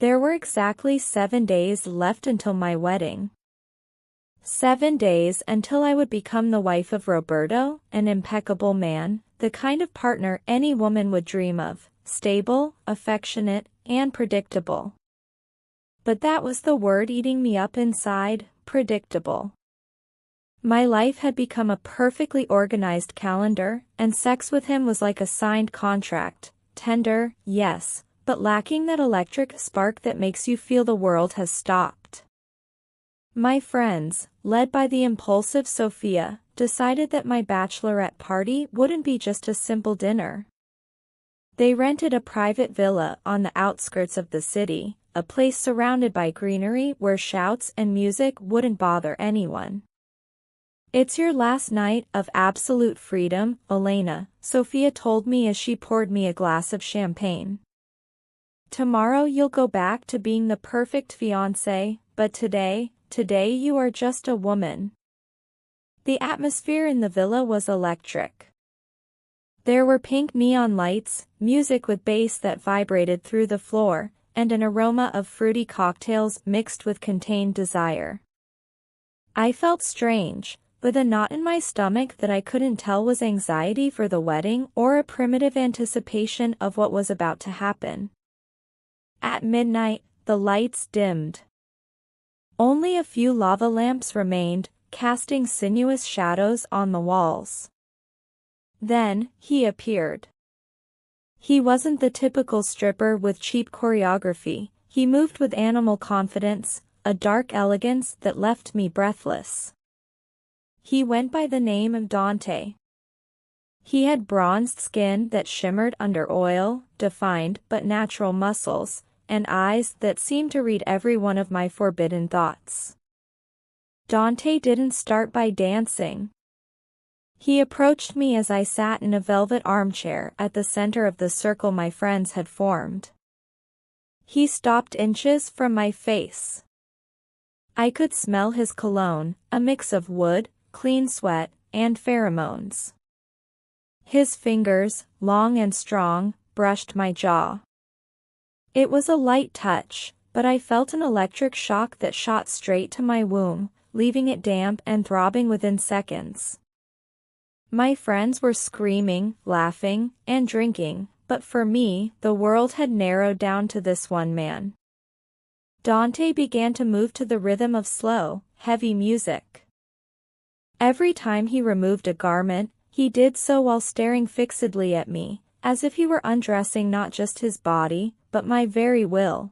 There were exactly 7 days left until my wedding. 7 days until I would become the wife of Roberto, an impeccable man, the kind of partner any woman would dream of, stable, affectionate, and predictable. But that was the word eating me up inside, predictable. My life had become a perfectly organized calendar, and sex with him was like a signed contract, tender, yes, but lacking that electric spark that makes you feel the world has stopped. My friends, led by the impulsive Sophia, decided that my bachelorette party wouldn't be just a simple dinner. They rented a private villa on the outskirts of the city, a place surrounded by greenery where shouts and music wouldn't bother anyone. "It's your last night of absolute freedom, Elena," Sophia told me as she poured me a glass of champagne. "Tomorrow you'll go back to being the perfect fiancée, but today you are just a woman." The atmosphere in the villa was electric. There were pink neon lights, music with bass that vibrated through the floor, and an aroma of fruity cocktails mixed with contained desire. I felt strange, with a knot in my stomach that I couldn't tell was anxiety for the wedding or a primitive anticipation of what was about to happen. At midnight, the lights dimmed. Only a few lava lamps remained, casting sinuous shadows on the walls. Then, he appeared. He wasn't the typical stripper with cheap choreography, he moved with animal confidence, a dark elegance that left me breathless. He went by the name of Dante. He had bronzed skin that shimmered under oil, defined but natural muscles, and eyes that seemed to read every one of my forbidden thoughts. Dante didn't start by dancing. He approached me as I sat in a velvet armchair at the center of the circle my friends had formed. He stopped inches from my face. I could smell his cologne, a mix of wood, clean sweat, and pheromones. His fingers, long and strong, brushed my jaw. It was a light touch, but I felt an electric shock that shot straight to my womb, leaving it damp and throbbing within seconds. My friends were screaming, laughing, and drinking, but for me, the world had narrowed down to this one man. Dante began to move to the rhythm of slow, heavy music. Every time he removed a garment, he did so while staring fixedly at me, as if he were undressing not just his body, but my very will.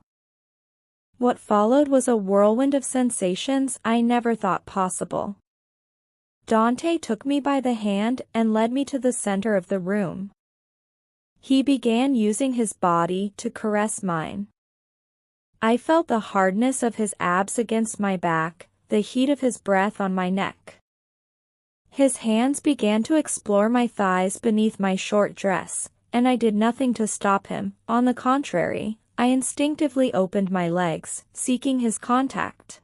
What followed was a whirlwind of sensations I never thought possible. Dante took me by the hand and led me to the center of the room. He began using his body to caress mine. I felt the hardness of his abs against my back, the heat of his breath on my neck. His hands began to explore my thighs beneath my short dress, and I did nothing to stop him. On the contrary, I instinctively opened my legs, seeking his contact.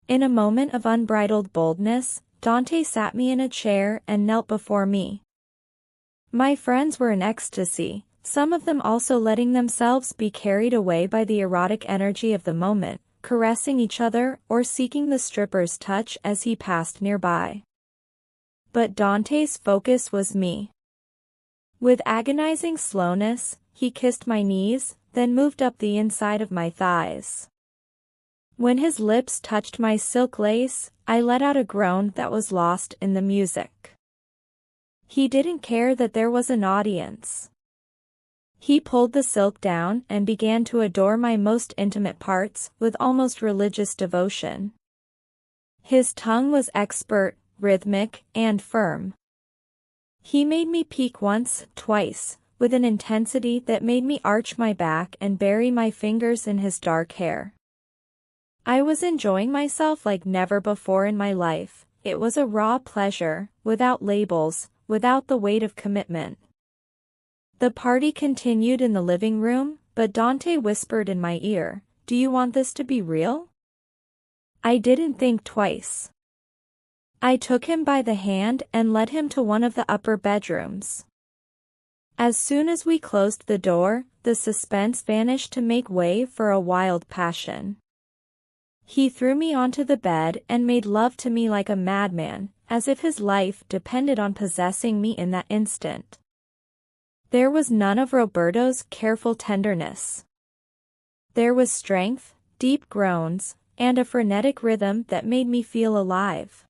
In a moment of unbridled boldness, Dante sat me in a chair and knelt before me. My friends were in ecstasy, some of them also letting themselves be carried away by the erotic energy of the moment, caressing each other or seeking the stripper's touch as he passed nearby. But Dante's focus was me. With agonizing slowness, he kissed my knees, then moved up the inside of my thighs. When his lips touched my silk lace, I let out a groan that was lost in the music. He didn't care that there was an audience. He pulled the silk down and began to adore my most intimate parts with almost religious devotion. His tongue was expert, rhythmic, and firm. He made me peak once, twice, with an intensity that made me arch my back and bury my fingers in his dark hair. I was enjoying myself like never before in my life. It was a raw pleasure, without labels, without the weight of commitment. The party continued in the living room, but Dante whispered in my ear, "Do you want this to be real?" I didn't think twice. I took him by the hand and led him to one of the upper bedrooms. As soon as we closed the door, the suspense vanished to make way for a wild passion. He threw me onto the bed and made love to me like a madman, as if his life depended on possessing me in that instant. There was none of Roberto's careful tenderness. There was strength, deep groans, and a frenetic rhythm that made me feel alive.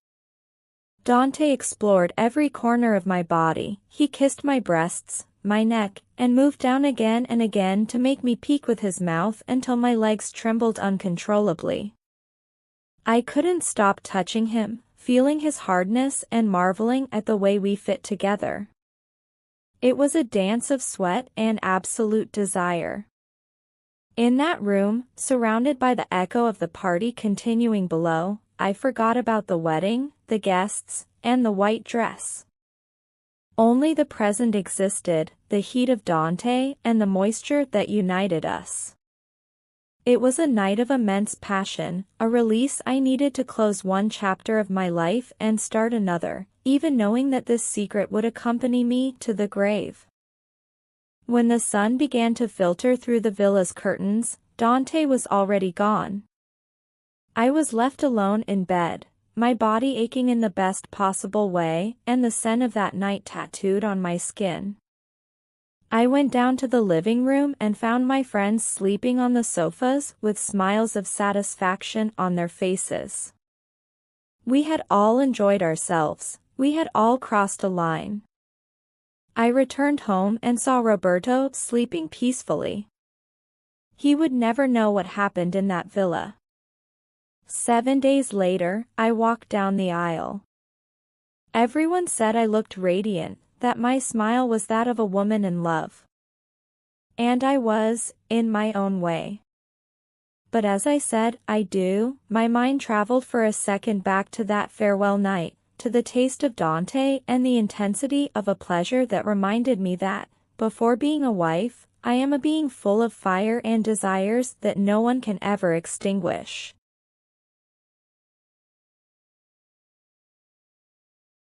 Dante explored every corner of my body. He kissed my breasts, my neck, and moved down again and again to make me peak with his mouth until my legs trembled uncontrollably. I couldn't stop touching him, feeling his hardness and marveling at the way we fit together. It was a dance of sweat and absolute desire. In that room, surrounded by the echo of the party continuing below, I forgot about the wedding, the guests, and the white dress. Only the present existed, the heat of Dante and the moisture that united us. It was a night of immense passion, a release I needed to close one chapter of my life and start another, even knowing that this secret would accompany me to the grave. When the sun began to filter through the villa's curtains, Dante was already gone. I was left alone in bed, my body aching in the best possible way, and the scent of that night tattooed on my skin. I went down to the living room and found my friends sleeping on the sofas with smiles of satisfaction on their faces. We had all enjoyed ourselves, we had all crossed a line. I returned home and saw Roberto sleeping peacefully. He would never know what happened in that villa. 7 days later, I walked down the aisle. Everyone said I looked radiant, that my smile was that of a woman in love. And I was, in my own way. But as I said, my mind traveled for a second back to that farewell night, to the taste of Dante and the intensity of a pleasure that reminded me that, before being a wife, I am a being full of fire and desires that no one can ever extinguish.